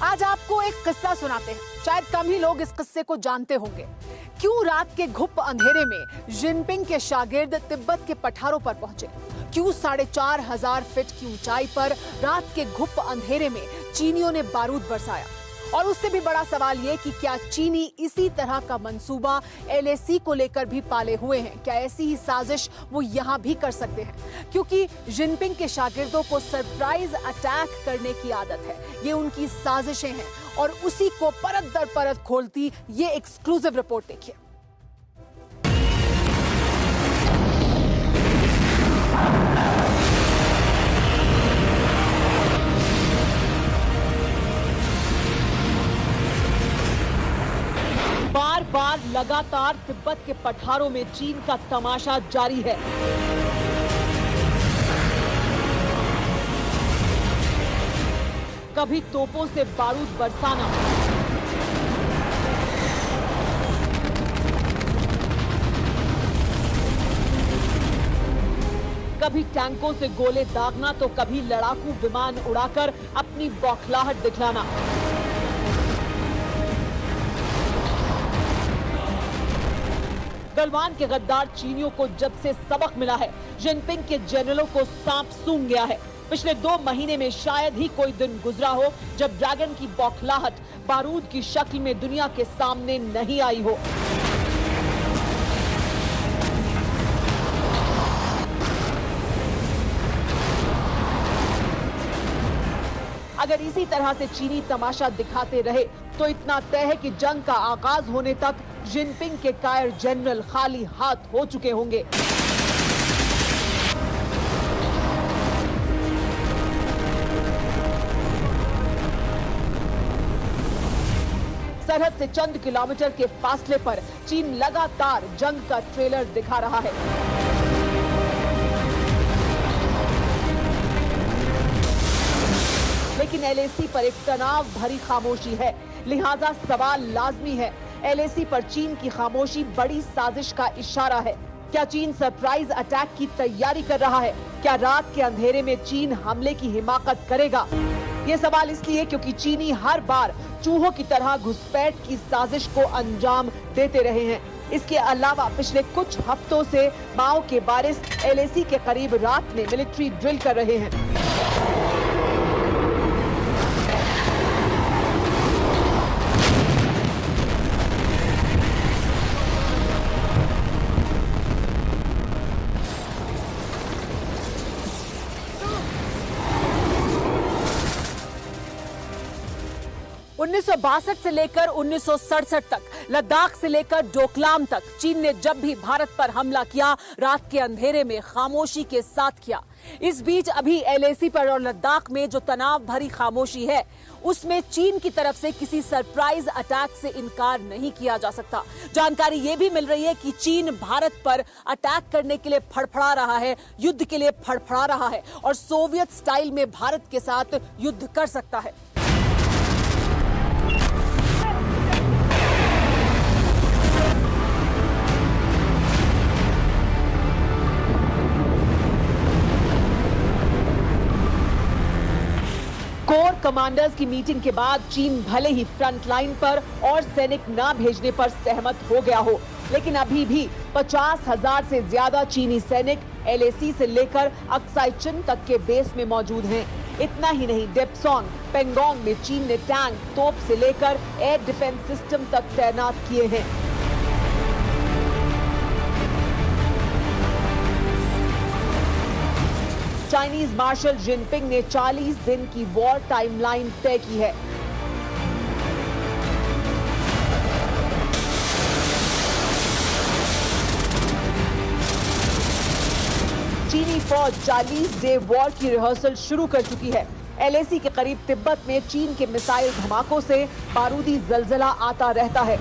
आज आपको एक किस्सा सुनाते हैं। शायद कम ही लोग इस किस्से को जानते होंगे। क्यों रात के घुप अंधेरे में जिनपिंग के शागिर्द तिब्बत के पठारों पर पहुंचे? क्यों 4,500 फीट की ऊंचाई पर रात के घुप अंधेरे में चीनियों ने बारूद बरसाया? और उससे भी बड़ा सवाल ये कि क्या चीनी इसी तरह का मंसूबा एलएसी को लेकर भी पाले हुए हैं? क्या ऐसी ही साजिश वो यहां भी कर सकते हैं? क्योंकि जिनपिंग के शागिर्दों को सरप्राइज अटैक करने की आदत है। ये उनकी साजिशें हैं और उसी को परत दर परत खोलती ये एक्सक्लूसिव रिपोर्ट देखिए। बार बार लगातार तिब्बत के पठारों में चीन का तमाशा जारी है। कभी तोपों से बारूद बरसाना, कभी टैंकों से गोले दागना तो कभी लड़ाकू विमान उड़ाकर अपनी बौखलाहट दिखलाना। गलवान के गद्दार चीनियों को जब से सबक मिला है, जिनपिंग के जनरलों को सांप सूंघ गया है। पिछले 2 महीने में शायद ही कोई दिन गुजरा हो जब ड्रैगन की बौखलाहट बारूद की शक्ल में दुनिया के सामने नहीं आई हो। अगर इसी तरह से चीनी तमाशा दिखाते रहे तो इतना तय है कि जंग का आगाज होने तक जिनपिंग के कायर जनरल खाली हाथ हो चुके होंगे। सरहद से चंद किलोमीटर के फासले पर चीन लगातार जंग का ट्रेलर दिखा रहा है। लेकिन एलएसी पर एक तनाव भरी खामोशी है, लिहाजा सवाल लाजमी है, एलएसी पर चीन की खामोशी बड़ी साजिश का इशारा है। क्या चीन सरप्राइज अटैक की तैयारी कर रहा है? क्या रात के अंधेरे में चीन हमले की हिमाकत करेगा? ये सवाल इसलिए क्योंकि चीनी हर बार चूहों की तरह घुसपैठ की साजिश को अंजाम देते रहे हैं। इसके अलावा पिछले कुछ हफ्तों से माओ के वारिस एलएसी के करीब रात में मिलिट्री ड्रिल कर रहे हैं। 1962 से लेकर 1967 तक, लद्दाख से लेकर डोकलाम तक चीन ने जब भी भारत पर हमला किया, रात के अंधेरे में खामोशी के साथ किया। इस बीच अभी एलएसी पर और लद्दाख में जो तनाव भरी खामोशी है, उसमें चीन की तरफ से किसी सरप्राइज अटैक से इनकार नहीं किया जा सकता। जानकारी ये भी मिल रही है कि चीन भारत पर अटैक करने के लिए फड़फड़ा रहा है, युद्ध के लिए फड़फड़ा रहा है और सोवियत स्टाइल में भारत के साथ युद्ध कर सकता है। कोर कमांडर्स की मीटिंग के बाद चीन भले ही फ्रंट लाइन पर और सैनिक न भेजने पर सहमत हो गया हो, लेकिन अभी भी 50,000 से ज्यादा चीनी सैनिक एलएसी से लेकर अक्साई चिन तक के बेस में मौजूद हैं। इतना ही नहीं, डेप्सोंग, पेंगोंग में चीन ने टैंक, तोप से लेकर एयर डिफेंस सिस्टम तक तैनात किए हैं। चाइनीज मार्शल जिनपिंग ने 40 दिन की वॉर टाइमलाइन तय की है। चीनी फौज 40 डे वॉर की रिहर्सल शुरू कर चुकी है। एलएसी के करीब तिब्बत में चीन के मिसाइल धमाकों से बारूदी जलजला आता रहता है।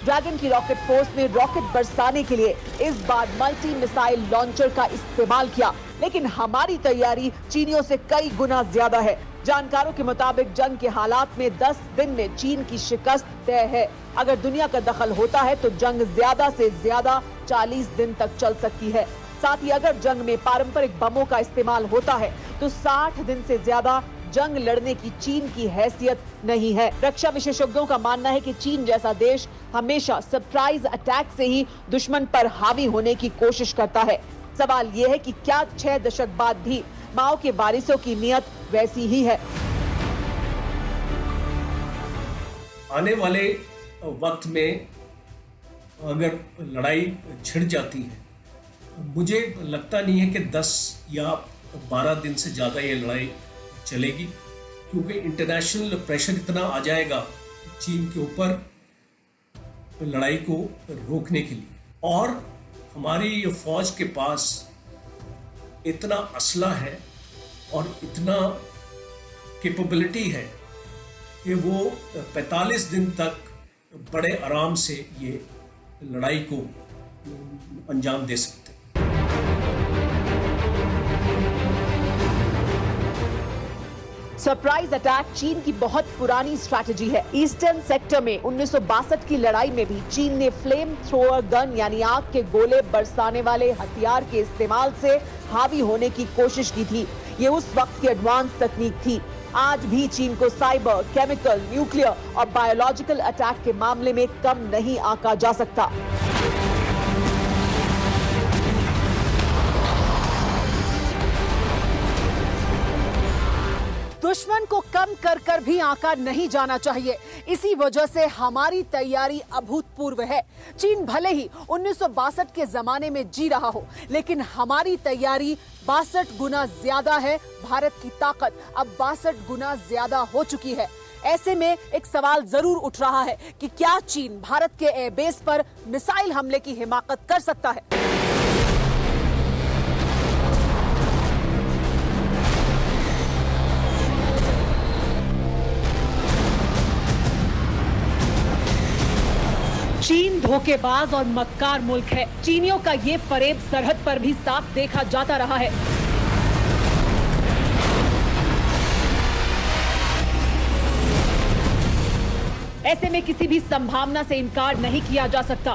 ड्रैगन की रॉकेट फोर्स ने रॉकेट बरसाने के लिए इस बार मल्टी मिसाइल लॉन्चर का इस्तेमाल किया, लेकिन हमारी तैयारी चीनियों से कई गुना ज्यादा है। जानकारों के मुताबिक जंग के हालात में 10 दिन में चीन की शिकस्त तय है। अगर दुनिया का दखल होता है तो जंग ज्यादा से ज्यादा 40 दिन तक चल सकती है। साथ ही अगर जंग में पारंपरिक बमों का इस्तेमाल होता है तो 60 दिन से ज्यादा जंग लड़ने की चीन की हैसियत नहीं है। रक्षा विशेषज्ञों का मानना है कि चीन जैसा देश हमेशा सरप्राइज अटैक से ही दुश्मन पर हावी होने की कोशिश करता है। सवाल यह है कि क्या 6 दशक बाद भी माओ के वारिसों की नीयत वैसी ही है? आने वाले वक्त में अगर लड़ाई छिड़ जाती है, मुझे लगता नहीं है कि 10 या 12 दिन से ज़्यादा ये लड़ाई चलेगी, क्योंकि इंटरनेशनल प्रेशर इतना आ जाएगा चीन के ऊपर लड़ाई को रोकने के लिए। और हमारी ये फौज के पास इतना असला है और इतना कैपेबिलिटी है कि वो 45 दिन तक बड़े आराम से ये लड़ाई को अंजाम दे सकते हैं। सरप्राइज अटैक चीन की बहुत पुरानी स्ट्रैटेजी है। ईस्टर्न सेक्टर में 1962 की लड़ाई में भी चीन ने फ्लेम थ्रोअर गन यानी आग के गोले बरसाने वाले हथियार के इस्तेमाल से हावी होने की कोशिश की थी। ये उस वक्त की एडवांस तकनीक थी। आज भी चीन को साइबर, केमिकल, न्यूक्लियर और बायोलॉजिकल अटैक के मामले में कम नहीं आंका जा सकता। दुश्मन को कम कर कर भी आंका नहीं जाना चाहिए। इसी वजह से हमारी तैयारी अभूतपूर्व है। चीन भले ही 1962 के जमाने में जी रहा हो, लेकिन हमारी तैयारी 62 गुना ज्यादा है। भारत की ताकत अब 62 गुना ज्यादा हो चुकी है। ऐसे में एक सवाल जरूर उठ रहा है कि क्या चीन भारत के एयरबेस पर मिसाइल हमले की हिमाकत कर सकता है? चीन धोखेबाज और मक्कार मुल्क है। चीनियों का ये फरेब सरहद पर भी साफ देखा जाता रहा है। ऐसे में किसी भी संभावना से इनकार नहीं किया जा सकता।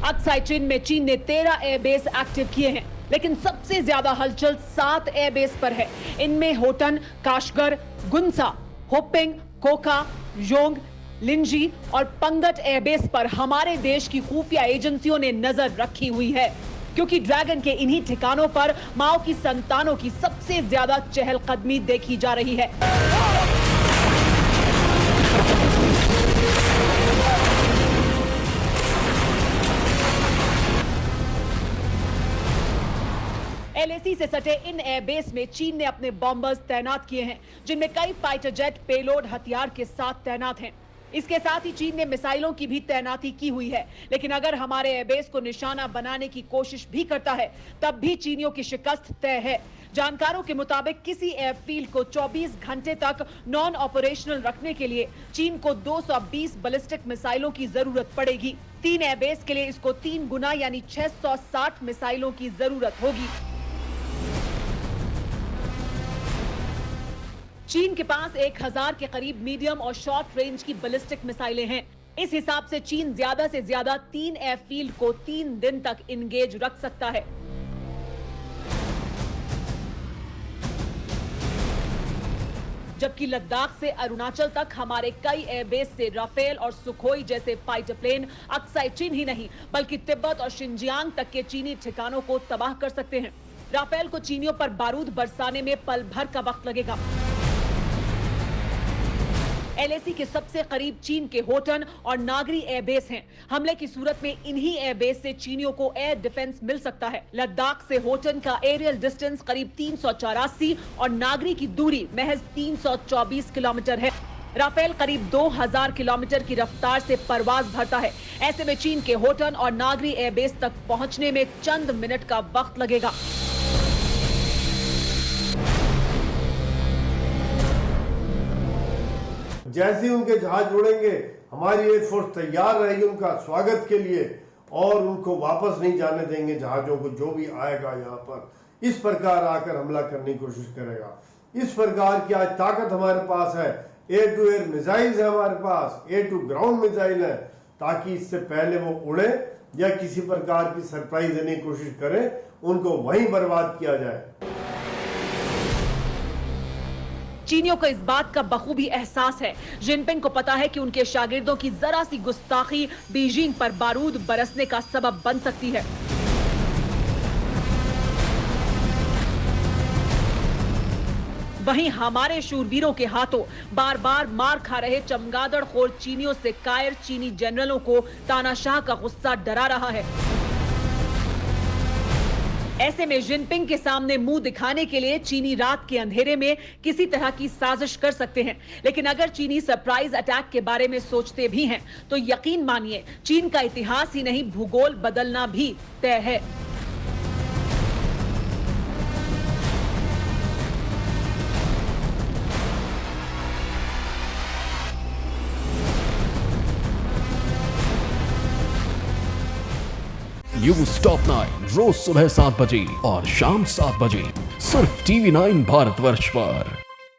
अक्साई चिन में चीन ने 13 एयरबेस एक्टिव किए हैं, लेकिन सबसे ज्यादा हलचल 7 एयरबेस पर है। इनमें Hotan, Kashgar, Gunsa, Hoping, Koka, Yong, Linzhi और पंगट एयरबेस पर हमारे देश की खुफिया एजेंसियों ने नजर रखी हुई है, क्योंकि ड्रैगन के इन्हीं ठिकानों पर माओ की संतानों की सबसे ज्यादा चहलकदमी देखी जा रही है। LAC से सटे इन एयरबेस में चीन ने अपने बॉम्बर्स तैनात किए हैं, जिनमें कई फाइटर जेट पेलोड हथियार के साथ तैनात हैं। इसके साथ ही चीन ने मिसाइलों की भी तैनाती की हुई है। लेकिन अगर हमारे एयरबेस को निशाना बनाने की कोशिश भी करता है, तब भी चीनियों की शिकस्त तय है। जानकारों के मुताबिक किसी एयरफील्ड को 24 घंटे तक नॉन ऑपरेशनल रखने के लिए चीन को 220 बैलिस्टिक मिसाइलों की जरूरत पड़ेगी। 3 एयरबेस के लिए इसको 3 गुना यानी 660 मिसाइलों की जरूरत होगी। चीन के पास 1000 के करीब मीडियम और शॉर्ट रेंज की बैलिस्टिक मिसाइलें हैं। इस हिसाब से चीन ज्यादा से ज्यादा 3 एयरफील्ड को 3 दिन तक इंगेज रख सकता है। जबकि लद्दाख से अरुणाचल तक हमारे कई एयरबेस से राफेल और सुखोई जैसे फाइटर प्लेन अक्साई चीन ही नहीं बल्कि तिब्बत और शिनजियांग तक के चीनी ठिकानों को तबाह कर सकते हैं। राफेल को चीनियों पर बारूद बरसाने में पल भर का वक्त लगेगा। LAC के सबसे करीब चीन के होटन और नागरी एयरबेस हैं। हमले की सूरत में इन्हीं एयरबेस से चीनियों को एयर डिफेंस मिल सकता है। लद्दाख से होटन का एरियल डिस्टेंस करीब 384 और नागरी की दूरी महज 324 किलोमीटर है। राफेल करीब 2000 किलोमीटर की रफ्तार से परवाज भरता है। ऐसे में चीन के होटन और नागरी एयरबेस तक पहुंचने में चंद मिनट का वक्त लगेगा। जैसे ही उनके जहाज उड़ेंगे, हमारी एयरफोर्स तैयार रहेगी उनका स्वागत के लिए और उनको वापस नहीं जाने देंगे जहाजों को, जो भी आएगा यहाँ पर। इस प्रकार आकर हमला करने की कोशिश करेगा। इस प्रकार की आज ताकत हमारे पास है, एयर टू एयर मिसाइल है हमारे पास, एयर टू ग्राउंड मिसाइल है, ताकि इससे पहले वो उड़े या किसी प्रकार की सरप्राइज देने की कोशिश करें, उनको वहीं बर्बाद किया जाए। चीनियों को इस बात का बखूबी एहसास है, जिनपिंग को पता है कि उनके शागिर्दों की जरा सी गुस्ताखी बीजिंग पर बारूद बरसने का सबब बन सकती है। वहीं हमारे शूरवीरों के हाथों बार बार मार खा रहे चमगादड़खोर चीनियों से कायर चीनी जनरलों को तानाशाह का गुस्सा डरा रहा है। ऐसे में जिनपिंग के सामने मुंह दिखाने के लिए चीनी रात के अंधेरे में किसी तरह की साजिश कर सकते हैं, लेकिन अगर चीनी सरप्राइज अटैक के बारे में सोचते भी हैं तो यकीन मानिए चीन का इतिहास ही नहीं भूगोल बदलना भी तय है। न्यूज़ टॉप 9 रोज सुबह 7 बजे और शाम 7 बजे सिर्फ TV9 भारतवर्ष पर।